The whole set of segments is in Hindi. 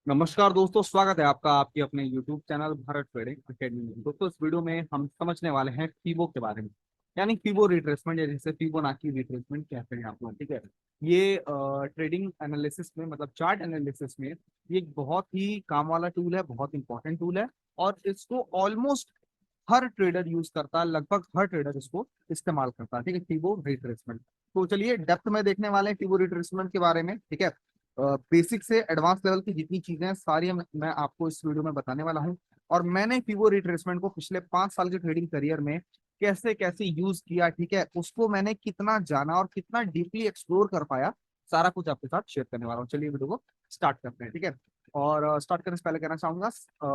नमस्कार दोस्तों, स्वागत है आपका आपके अपने YouTube channel Bharat trading academy में। दोस्तों, इस वीडियो में हम समझने वाले हैं फीबो के बारे में, यानी फीबो रिट्रेसमेंट या जिसे फिबोनाची रिट्रेसमेंट कहते हैं आप लोग। ठीक है, ये ट्रेडिंग एनालिसिस में मतलब चार्ट एनालिसिस में ये एक बहुत ही काम वाला टूल है, बहुत इंपॉर्टेंट टूल है। और इसको ऑलमोस्ट हर ट्रेडर यूज करता है, लगभग हर ट्रेडर इसको इस्तेमाल करता है। ठीक है, फीबो रिट्रेसमेंट। तो चलिए डेप्थ में देखने वाले हैं फीबो रिट्रेसमेंट के बारे में। ठीक है, बेसिक से एडवांस लेवल की जितनी चीजें हैं सारी मैं आपको इस वीडियो में बताने वाला हूं। और मैंने फीबो रिट्रेसमेंट को पिछले 5 साल के ट्रेडिंग करियर में कैसे कैसे यूज किया, ठीक है, उसको मैंने कितना जाना और कितना डीपली एक्सप्लोर कर पाया, सारा कुछ आपके साथ शेयर करने वाला हूँ। चलिए वीडियो को स्टार्ट करते हैं। ठीक है, और स्टार्ट करने से पहले कहना चाहूंगा,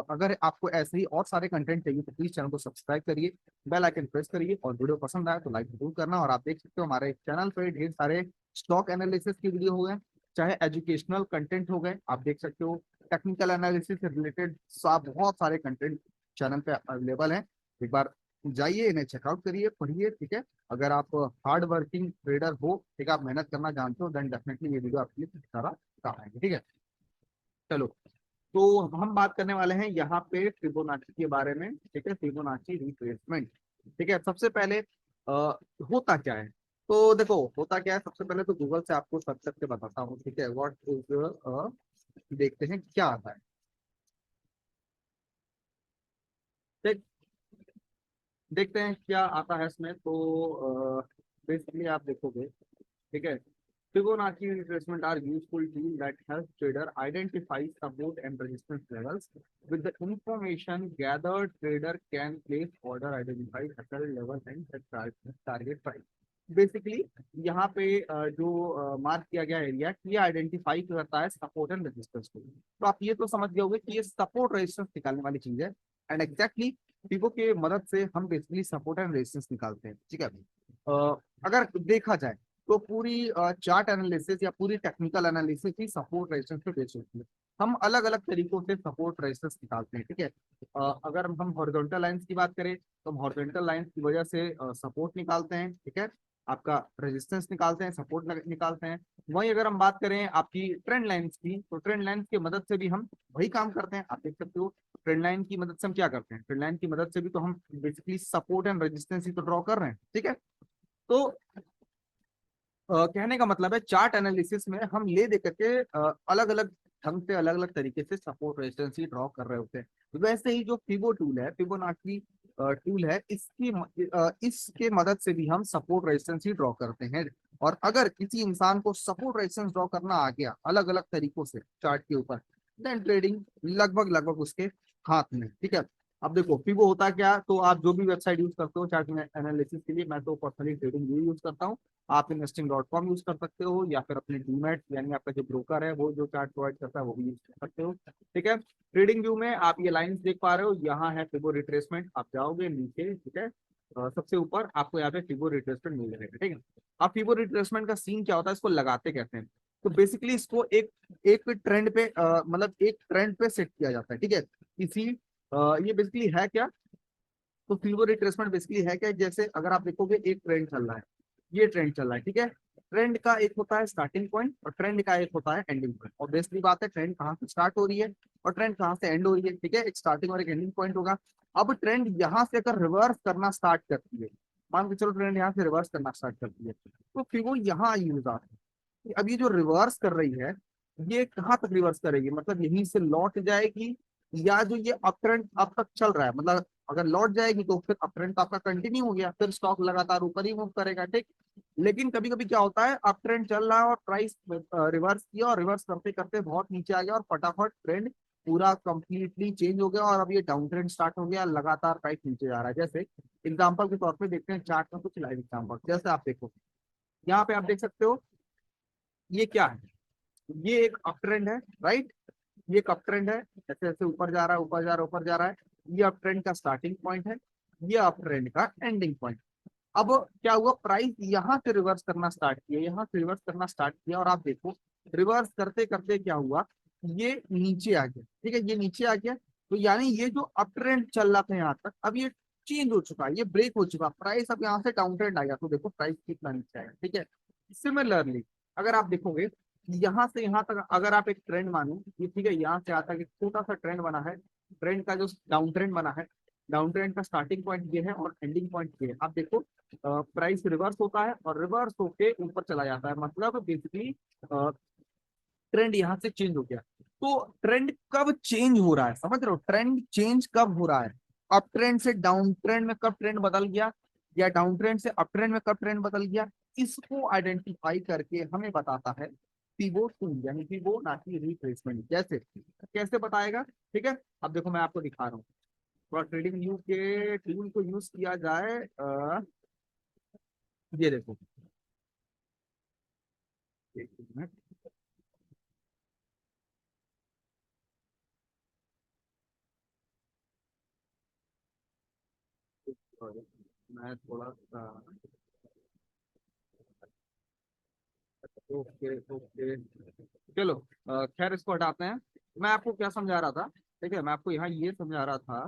अगर आपको ऐसे ही और सारे कंटेंट चाहिए तो प्लीज चैनल को सब्सक्राइब करिए, बेल आइकन प्रेस करिए, और वीडियो पसंद आए तो लाइक जरूर करना। और आप देख सकते हो हमारे चैनल पे ढेर सारे स्टॉक एनालिसिस की वीडियो हो गए, चाहे एजुकेशनल कंटेंट हो गए, आप देख सकते हो टेक्निकल एनालिसिस से रिलेटेड बहुत सारे कंटेंट चैनल पे अवेलेबल हैं। एक बार जाइए, इन्हें चेकआउट करिए, पढ़िए। ठीक है, अगर आप हार्ड वर्किंग ट्रेडर हो, ठीक है, आप मेहनत करना जानते हो, देन डेफिनेटली ये वीडियो आपके लिए सारा काम आएंगे। ठीक है, चलो, तो हम बात करने वाले हैं यहाँ पे फिबोनाची के बारे में। ठीक है, फिबोनाची रिट्रेसमेंट। ठीक है, सबसे पहले होता क्या है। तो देखो होता क्या है, सबसे पहले तो गूगल से आपको सर्च करके बताता हूँ। ठीक है, व्हाट इज, देखते हैं क्या आता है। देख देखते हैं क्या आता है इसमें। तो बेसिकली आप देखोगे, ठीक है, Fibonacci retracement are useful tool that help trader identify support and resistance levels. With the information gathered, trader can place order, identify hurdle level and set target price. Basically यहाँ पे जो मार्क किया गया एरिया, ये आइडेंटिफाई करता है सपोर्ट एंड रेजिस्टेंस को। तो आप ये तो समझ गए होंगे कि ये सपोर्ट रेजिस्टेंस निकालने वाली चीज है। एंड एग्जैक्टली फिबो के मदद से हम बेसिकली सपोर्ट एंड रेजिस्टेंस निकालते हैं। ठीक है, अगर देखा जाए तो पूरी चार्ट एनालिसिस या पूरी टेक्निकल एनालिसिस ही सपोर्ट रेजिस्टेंस पे बेस्ड होती है। हम अलग अलग तरीकों से सपोर्ट रेजिस्टेंस निकालते हैं। ठीक है, अगर हम हॉरिजॉन्टल लाइंस की बात करें तो हम हॉरिजॉन्टल लाइंस की वजह से सपोर्ट निकालते हैं। ठीक है, आपका रेजिस्टेंस निकालते हैं, सपोर्ट निकालते हैं। वहीं अगर हम बात करें आपकी ट्रेंड लाइंस की, तो ट्रेंड लाइंस की मदद से भी हम वही काम करते हैं। आप देख सकते हो ट्रेंड लाइन की मदद से हम क्या करते हैं, ट्रेंड लाइन की मदद से भी तो हम बेसिकली सपोर्ट एंड रेजिस्टेंस ही तो ड्रॉ कर रहे हैं। ठीक है, तो कहने का मतलब है चार्ट एनालिसिस में हम ले दे करके अलग अलग ढंग से अलग अलग तरीके से सपोर्ट रेजिस्टेंस ड्रॉ कर रहे होते हैं। वैसे ही जो फिबो टूल है, फिबोनाची टूल है, इसके मदद से भी हम सपोर्ट रेजिस्टेंस ड्रॉ करते हैं। और अगर किसी इंसान को सपोर्ट रेजिस्टेंस ड्रॉ करना आ गया अलग अलग तरीकों से चार्ट के ऊपर, देन ट्रेडिंग लगभग लगभग उसके हाथ में। ठीक है, अब देखो फिबो होता क्या, तो आप जो भी वेबसाइट यूज करते हो चार्ट एनालिसिस के लिए, मैं तो पर्सनली ट्रेडिंग व्यू यूज करता हूँ। आप investing.com यूज कर सकते हो, या फिर अपने डीमैट यानी आपका जो ब्रोकर है वो जो चार्ट प्रोवाइड करता है वो भी यूज कर सकते हो। ठीक है, ट्रेडिंग व्यू में आप ये लाइंस देख पा रहे हो, यहाँ है फिबो रिट्रेसमेंट। आप जाओगे नीचे, ठीक है, सबसे ऊपर आपको यहाँ पे फिबो रिट्रेसमेंट मिल जाएगा। ठीक है, अब फिबो रिट्रेसमेंट का सीन क्या होता है, इसको लगाते कहते हैं। तो बेसिकली इसको एक एक ट्रेंड पे मतलब एक ट्रेंड पे सेट किया जाता है। ठीक है, इसी ये बेसिकली है क्या, तो फिबो रिट्रेसमेंट बेसिकली है क्या, जैसे अगर आप देखोगे एक ट्रेंड चल रहा है, ये ट्रेंड चल रहा है। ठीक है, ट्रेंड का एक होता है स्टार्टिंग पॉइंट और ट्रेंड का एक होता है एंडिंग पॉइंट। और बेसिकली बात है ट्रेंड कहाँ से स्टार्ट हो रही है और ट्रेंड कहाँ से एंड हो रही है। ठीक है, एक स्टार्टिंग और एक एंडिंग पॉइंट होगा। अब ट्रेंड यहाँ से अगर रिवर्स करना स्टार्ट करती है, मान के चलो ट्रेंड यहाँ से रिवर्स करना स्टार्ट करती है, तो फिर वो यहाँ यूज आता है कि अब ये जो रिवर्स कर रही है, ये कहाँ तक रिवर्स करेगी, मतलब यहीं से लौट जाएगी, या जो ये अप ट्रेंड अब तक चल रहा है, मतलब अगर लौट जाएगी तो फिर अप ट्रेंड तो आपका कंटिन्यू हो गया, फिर स्टॉक लगातार ऊपर ही मूव करेगा। ठीक, लेकिन कभी कभी क्या होता है, अप ट्रेंड चल रहा है और प्राइस रिवर्स किया, और रिवर्स करते करते बहुत नीचे आ गया और फटाफट ट्रेंड पूरा कंप्लीटली चेंज हो गया, और अब ये डाउन ट्रेंड स्टार्ट हो गया, लगातार प्राइस नीचे जा रहा है। जैसे एग्जांपल के तौर पे देखते हैं चार्ट में कुछ लाइव एग्जांपल। जैसे आप देखो, यहाँ पे आप देख सकते हो ये क्या है, ये एक अप ट्रेंड है, राइट, ये एक अप ट्रेंड है, ऐसे ऐसे ऊपर जा रहा है, ऊपर जा रहा है, ऊपर जा रहा है। ये अप ट्रेंड का स्टार्टिंग पॉइंट है, ये अप ट्रेंड का एंडिंग पॉइंट। अब क्या हुआ, प्राइस यहाँ से रिवर्स करना स्टार्ट किया, यहाँ से रिवर्स करना स्टार्ट किया, और आप देखो रिवर्स करते करते क्या हुआ, ये नीचे आ गया। ठीक है, ये नीचे आ गया, तो यानी ये जो अप ट्रेंड चल रहा था यहाँ तक, अब ये चेंज हो चुका है, ये ब्रेक हो चुका, प्राइस अब यहाँ से डाउन ट्रेंड आ गया, तो देखो प्राइस कितना नीचे आया। ठीक है, सिमिलरली अगर आप देखोगे यहाँ से यहाँ तक अगर आप एक ट्रेंड मानो ये, ठीक है, यहाँ से यहाँ तक एक छोटा सा ट्रेंड बना है, ट्रेंड का जो डाउन ट्रेंड बना है, डाउन ट्रेंड का स्टार्टिंग पॉइंट ये है और एंडिंग पॉइंट ये है। आप देखो प्राइस रिवर्स होता है और रिवर्स होके ऊपर चला जाता है, मतलब बेसिकली ट्रेंड यहाँ से चेंज हो गया। तो ट्रेंड कब चेंज हो रहा है, समझ रहे हो, ट्रेंड चेंज कब हो रहा है, अप ट्रेंड से डाउन ट्रेंड में कब ट्रेंड बदल गया, या डाउन ट्रेंड से अप ट्रेंड में कब ट्रेंड बदल गया, इसको आइडेंटिफाई करके हमें बताता है पिवोट टूल, यानी फिबोनाची रिट्रेसमेंट। जैसे कैसे बताएगा, ठीक है, अब देखो मैं आपको दिखा रहा हूँ। थोड़ा ट्रेडिंग व्यू के टूल को यूज किया जाए, ये देखो, एक मिनट, मैं थोड़ा सा, ओके ओके, चलो खैर इसको हटाते हैं। मैं आपको क्या समझा रहा था, ठीक है, मैं आपको यहाँ ये समझा रहा था,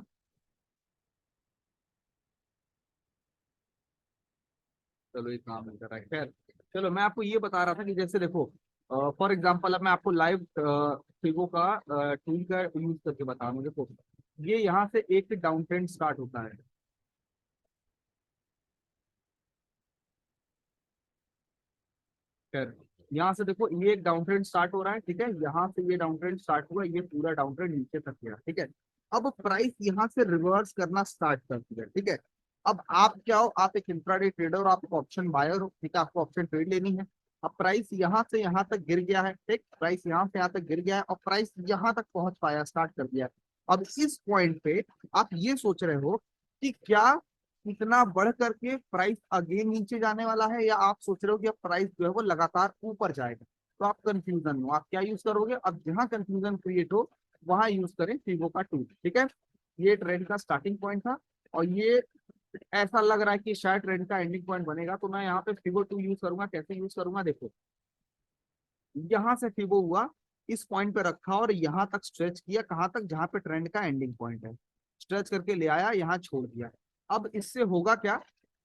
चलो ये काम नहीं कर रहा है, खैर चलो मैं आपको ये बता रहा था कि जैसे देखो, फॉर एग्जांपल अब मैं आपको लाइव फिगो का टूल का यूज करके बता रहा हूँ। देखो ये यहाँ से एक डाउन ट्रेंड स्टार्ट होता है, खैर यहाँ से देखो ये एक डाउन ट्रेंड स्टार्ट हो रहा है, ठीक है, यहाँ से ये डाउन ट्रेंड स्टार्ट हुआ, ये पूरा डाउन ट्रेंड नीचे तक गया, ठीक है। अब प्राइस यहाँ से रिवर्स करना स्टार्ट करती है, ठीक है। अब आप क्या हो, आप एक इंट्राडे ट्रेडर हो, आप एक ऑप्शन बायर हो, ठीक है, आपको ऑप्शन ट्रेड लेनी है। अब प्राइस यहाँ से यहाँ तक गिर गया है, ठीक, प्राइस यहाँ से यहाँ तक गिर गया है और प्राइस यहाँ तक पहुंच पाया, स्टार्ट कर दिया है। अब इस पॉइंट पे आप ये सोच रहे हो कि क्या इतना बढ़ करके प्राइस अगेन नीचे जाने वाला है, या आप सोच रहे हो कि अब प्राइस जो है वो लगातार ऊपर जाएगा। तो आप कंफ्यूजन हो, आप क्या यूज करोगे, अब जहां कंफ्यूजन क्रिएट हो वहां यूज करें फिबो का टूल, ठीक है। ये ट्रेंड का स्टार्टिंग पॉइंट था और ये ऐसा लग रहा है कि शायद ट्रेंड का एंडिंग पॉइंट बनेगा, तो मैं यहाँ पे फिबो टूल यूज करूंगा। कैसे यूज करूंगा, देखो यहाँ से फिबो हुआ, इस पॉइंट पे रखा और यहाँ तक स्ट्रेच किया, कहाँ तक, जहां पे ट्रेंड का एंडिंग पॉइंट है, स्ट्रेच करके ले आया, यहाँ छोड़ दिया। अब इससे होगा क्या,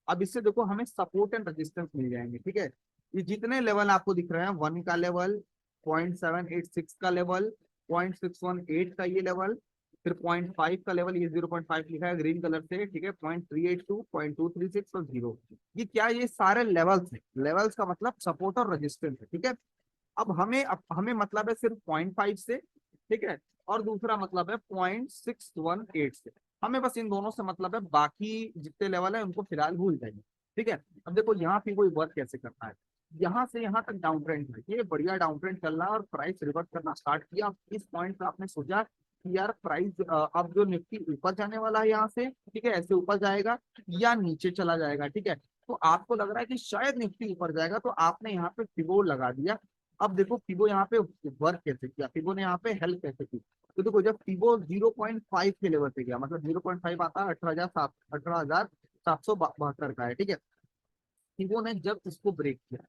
अब इससे देखो हमें सपोर्ट एंड रेजिस्टेंस मिल जाएंगे, ठीक है। ये जितने लेवल आपको दिख रहे हैं, 1 का लेवल, 0.786 का लेवल, 0.618 का ये लेवल, फिर 0.5 का लेवल, ये 0.5 लिखा है ग्रीन कलर से, ठीक है, 0.382, 0.236 और 0, ये क्या, ये सारे लेवल्स हैं। लेवल्स का मतलब सपोर्ट और रेजिस्टेंस है, ठीक है। अब हमें मतलब है सिर्फ 0.5 से, ठीक है, और दूसरा मतलब है 0.618 से। हमें बस इन दोनों से मतलब है, बाकी जितने लेवल है उनको फिलहाल भूल जाइए, ठीक है। अब देखो यहाँ पे कोई वर्क कैसे करना है, यहाँ से यहाँ तक डाउन ट्रेंड है, ये बढ़िया डाउन ट्रेंड चल रहा है और प्राइस रिवर्स करना स्टार्ट किया। इस पॉइंट पे आपने सोचा कि यार प्राइस अब जो निफ्टी ऊपर जाने वाला है यहाँ से, ठीक है, ऐसे ऊपर जाएगा या नीचे चला जाएगा, ठीक है। तो आपको लग रहा है कि शायद निफ्टी ऊपर जाएगा, तो आपने यहाँ पे फिबो लगा दिया। अब देखो फिबो यहाँ पे वर्क कैसे किया, फिबो ने यहाँ पे हेल्प कैसे की। तो देखो जब फिबो 0.5 के लेवल पे गया, मतलब 0.5 आता है 18,772 का है, ठीक है। फिबो ने जब इसको ब्रेक किया,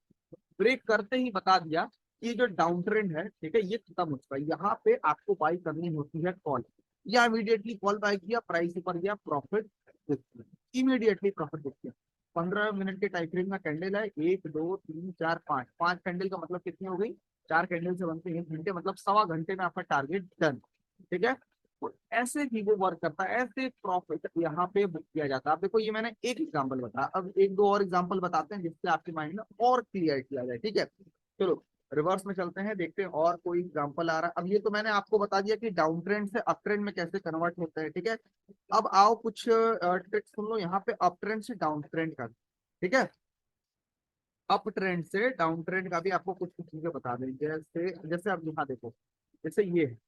ब्रेक करते ही बता दिया कि ये जो डाउन ट्रेंड है, ठीक है, ये खत्म हो चुका है। यहाँ पे आपको बाई करनी होती है कॉल, या इमीडिएटली कॉल बाय किया, प्राइस ऊपर गया, प्रॉफिट, इमीडिएटली प्रॉफिट बुक किया। 15 मिनट के टाइम फ्रेम का कैंडल है, 1 2 3 4 5, 5 कैंडल का मतलब कितनी हो गई, 4 कैंडल से बनते हैं 1 घंटे, मतलब सवा घंटे में आपका टारगेट डन, ठीक है। तो ऐसे ही वो वर्क करता है, ऐसे प्रॉफिट यहाँ पे बुक किया जाता है। अब देखो ये मैंने एक एग्जांपल बताया, अब एक दो और एग्जांपल बताते हैं जिससे आपके माइंड में और क्लियरिटी आ जाए, ठीक है। चलो रिवर्स में चलते हैं, देखते हैं और कोई एग्जांपल आ रहा है। अब ये तो मैंने आपको बता दिया कि डाउन ट्रेंड से अप ट्रेंड में कैसे कन्वर्ट होते हैं, ठीक है। अब आओ कुछ ट्रिक्स सुन लो यहाँ पे अप ट्रेंड से डाउन ट्रेंड का, ठीक है। अप ट्रेंड से डाउन ट्रेंड का भी आपको कुछ कुछ चीजें बता दें, जैसे जैसे आप यहाँ देखो, जैसे ये है,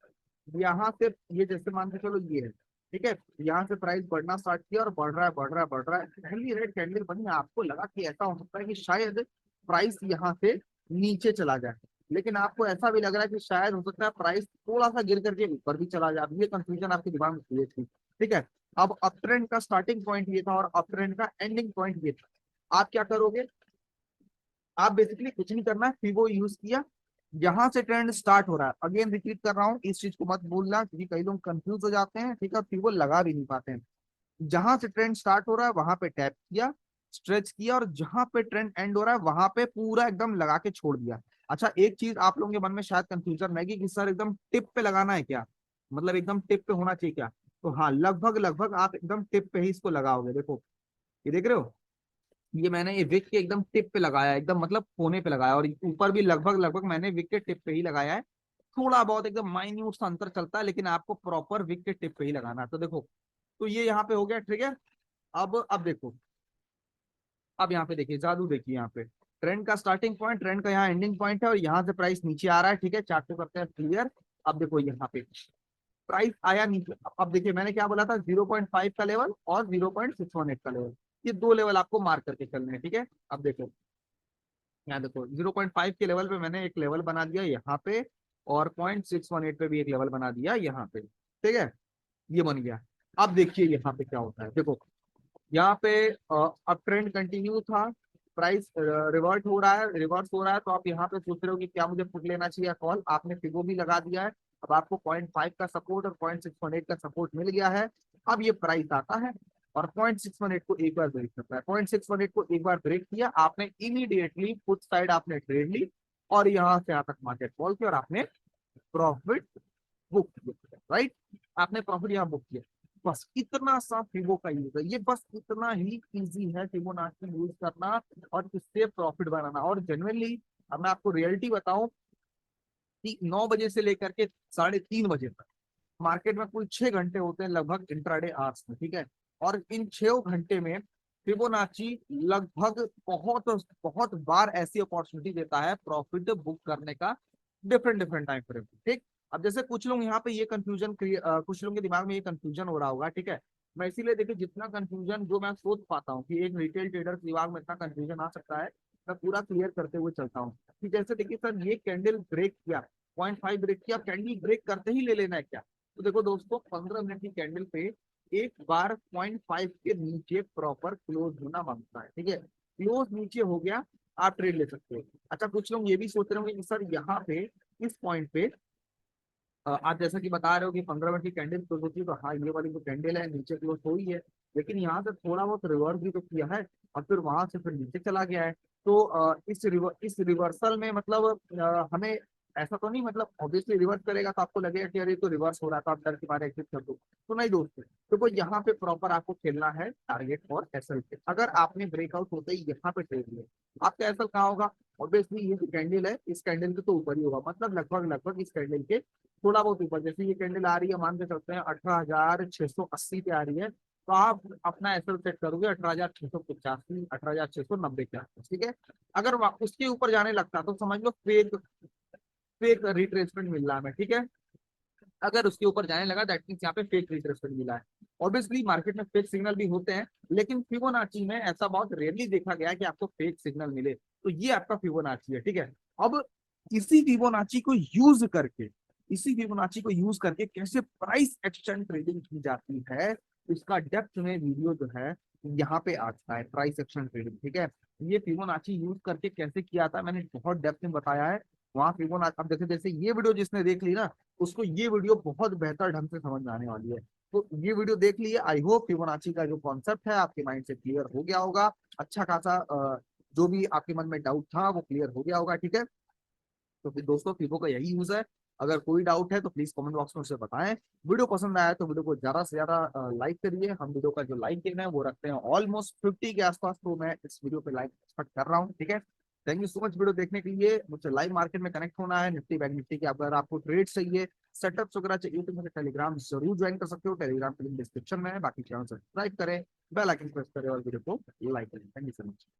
यहाँ से ये जैसे मान के चलो ये है, ठीक है, यहाँ से प्राइस बढ़ना स्टार्ट किया और बढ़ रहा है बढ़ रहा है बढ़ रहा है, पहली रेड कैंडल बनी, आपको लगा कि ऐसा हो सकता है कि शायद प्राइस यहाँ से नीचे चला जाए, लेकिन आपको ऐसा भी लग रहा है कि शायद हो सकता है प्राइस थोड़ा सा गिर करके ऊपर भी चला जाए। अब ये कंफ्यूजन आपके दिमाग में क्रिएट थी, ठीक है। अब अप ट्रेंड का स्टार्टिंग पॉइंट ये था और अप ट्रेंड का एंडिंग पॉइंट ये था। आप क्या करोगे, आप बेसिकली कुछ नहीं करना है, फिबो यूज किया, यहाँ से ट्रेंड स्टार्ट हो रहा है, अगेन रिपीट कर रहा हूँ, इस चीज को मत भूलना क्योंकि कई लोग कंफ्यूज हो जाते हैं, ठीक है, फिबो लगा भी नहीं पाते हैं। जहां से ट्रेंड स्टार्ट हो रहा है वहां पे टैप किया, स्ट्रेच किया और जहां पे ट्रेंड एंड हो रहा है वहां पे पूरा एकदम लगा के छोड़ दिया। अच्छा, एक चीज आप लोगों के मन में शायद कंफ्यूजन रहेगी कि सर एकदम टिप पे लगाना है क्या, मतलब एकदम टिप पे होना चाहिए क्या? तो हाँ, लगभग लगभग आप एकदम टिप पे ही इसको लगाओगे। देखो, ये देख रहे हो, ये मैंने ये विक के एकदम टिप पे लगाया है, एकदम मतलब कोने पे लगाया, और ऊपर भी लगभग लगभग मैंने विक के टिप पे ही लगाया है। थोड़ा बहुत एकदम माइन्यूट सा अंतर चलता है, लेकिन आपको प्रॉपर विक के टिप पे ही लगाना है। तो देखो, तो ये यहाँ पे हो गया, ठीक है। अब देखो, अब यहाँ पे देखिए जादू, देखिए यहाँ पे ट्रेंड का स्टार्टिंग पॉइंट, ट्रेंड का यहाँ एंडिंग पॉइंट है, और यहाँ से प्राइस नीचे आ रहा है, ठीक है। चार्ट को करते हैं क्लियर। अब देखो यहाँ पे प्राइस आया नीचे। अब देखिए मैंने क्या बोला था, 0.5 का लेवल और 0.618 का लेवल, ये दो लेवल आपको मार्क करके चलने हैं, ठीक है। अब देखो, यहाँ देखो 0.5 के लेवल पे मैंने एक लेवल बना दिया यहाँ पे, और 0.618 पे भी एक लेवल बना दिया यहाँ पे, ठीक है। ये बन गया। अब देखिए यहाँ पे क्या होता है, देखो यहाँ पे अब ट्रेंड कंटिन्यू था, प्राइस रिवर्ट हो रहा है, रिवर्स हो रहा है, तो आप यहाँ पे सोच रहे हो कि क्या मुझे पुट लेना चाहिए कॉल, आपने फिगो भी लगा दिया है। अब आपको 0.5 का सपोर्ट और 0.618 का सपोर्ट मिल गया है। अब ये प्राइस आता है और 0.618 को एक बार ब्रेक करता है, 0.618 को एक बार ब्रेक किया, आपने इमीडिएटली फुट साइड आपने ट्रेड ली, और यहाँ से यहाँ तक मार्केट कॉल किया, और आपने प्रॉफिट बुक किया, राइट। आपने प्रॉफिट यहाँ बुक किया। बस इतना सा फिबो का यूज है, ये बस इतना ही इजी है फिबोनाची यूज करना और इससे प्रॉफिट बनाना। और जनरली, अब मैं आपको रियलिटी बताऊं कि 9 बजे से लेकर के 3:30 बजे तक मार्केट में कुल 6 घंटे होते हैं लगभग इंट्राडे आवर्स में, ठीक है। और इन 6 घंटे में फिबोनाची लगभग बहुत बहुत बार ऐसी अपॉर्चुनिटी देता है प्रॉफिट बुक करने का, डिफरेंट डिफरेंट टाइम फ्रेम, ठीक। अब जैसे कुछ लोग यहाँ पे ये कंफ्यूजन, कुछ लोगों के दिमाग में ये कंफ्यूजन हो रहा होगा, ठीक है। मैं इसीलिए देखिए, जितना कंफ्यूजन जो मैं सोच पाता हूँ कि एक रिटेल ट्रेडर के दिमाग में इतना कंफ्यूजन आ सकता है, मैं पूरा क्लियर करते हुए चलता हूँ। कि जैसे देखिए सर, ये कैंडल ब्रेक किया, 0.5 ब्रेक किया, कैंडल ब्रेक करते ही ले लेना है क्या? तो देखो दोस्तों, 15 मिनट की कैंडल पे एक बार 0.5 के नीचे प्रॉपर क्लोज होना मांगता है, ठीक है। क्लोज नीचे हो गया, आप ट्रेड ले सकते हो। अच्छा, कुछ लोग ये भी सोच रहे होंगे कि सर यहाँ पे इस पॉइंट पे आप जैसा कि बता रहे हो कि 15 मिनट की कैंडल क्लोज होती है, तो हाँ, ये वाली जो कैंडल है नीचे क्लोज हो ही है, लेकिन यहाँ से थोड़ा बहुत रिवर्स भी तो किया है, और फिर वहां से फिर नीचे चला गया है। तो इस रिवर्सल में मतलब हमें ऐसा तो नहीं, मतलब ऑब्वियसली रिवर्स करेगा तो आपको लगेगा कि अरे तो रिवर्स हो रहा था, आप डर के मारे एग्जिट कर दो, तो नहीं दोस्तों। तो कोई यहाँ पे प्रॉपर आपको खेलना है टारगेट और एसएल पे। अगर आपने ब्रेकआउट होते ही यहाँ पे ट्रेड लिया, आपका एसएल कहाँ होगा? ऑब्वियसली ये जो कैंडल है, इस कैंडल के तो ऊपर ही होगा, मतलब लगभग लगभग इस कैंडल के थोड़ा बहुत ऊपर। जैसे ये कैंडल आ रही है, मान के चलते हैं 18,680 पे आ रही है, तो आप अपना एसएल सेट करोगे 18,685, 18,690 के आसपास, ठीक है। अगर उसके ऊपर जाने लगता तो समझ लो फेक फेक रिट्रेसमेंट मिल रहा है हमें, ठीक है। अगर उसके ऊपर जाने लगा, दैट मीन्स यहाँ पे फेक रिट्रेसमेंट मिला है। ऑब्वियसली मार्केट में फेक सिग्नल भी होते हैं, लेकिन फिबोनाची में ऐसा बहुत रेयरली देखा गया है कि आपको फेक सिग्नल मिले। तो ये आपका फिबोनाची है, ठीक है। अब इसी फिबोनाची को यूज करके, इसी फिबोनाची को यूज करके कैसे प्राइस एक्शन ट्रेडिंग की जाती है, इसका डेप्थ में वीडियो जो है यहाँ पे आता है, प्राइस एक्शन ट्रेडिंग, ठीक है। ये फिबोनाची यूज करके कैसे किया था, मैंने बहुत डेप्थ में बताया है वहां फिबोनाची। अब जैसे जैसे ये वीडियो जिसने देख ली ना, उसको ये वीडियो बहुत बेहतर ढंग से समझ में आने वाली है। तो ये वीडियो देख लिए, आई होप फिबोनाची का जो कॉन्सेप्ट है आपके माइंड से क्लियर हो गया होगा। अच्छा खासा जो भी आपके मन में डाउट था वो क्लियर हो गया होगा, ठीक है। तो फिर दोस्तों, फिबो का यही यूज है। अगर कोई डाउट है तो प्लीज कमेंट बॉक्स में उसे बताएं। वीडियो पसंद आया तो वीडियो को ज्यादा से ज्यादा लाइक करिए। हम वीडियो का जो लाइक देना है वो रखते हैं ऑलमोस्ट 50 के आसपास, तो मैं इस वीडियो पे लाइक एक्सपेक्ट कर रहा हूँ, ठीक है। Thank you so much video देखने के लिए। मुझसे लाइव मार्केट में कनेक्ट होना है, निफ्टी बैंक निफ्टी की अगर आपको ट्रेड चाहिए, सेटअप वगैरह चाहिए, तो मुझे टेलीग्राम जरूर ज्वाइन कर सकते हो। टेलीग्राम की लिंक डिस्क्रिप्शन में है। बाकी चैनल सब्सक्राइब करें, बेल आइकन प्रेस करें और वीडियो को लाइक करें। Thank you so much.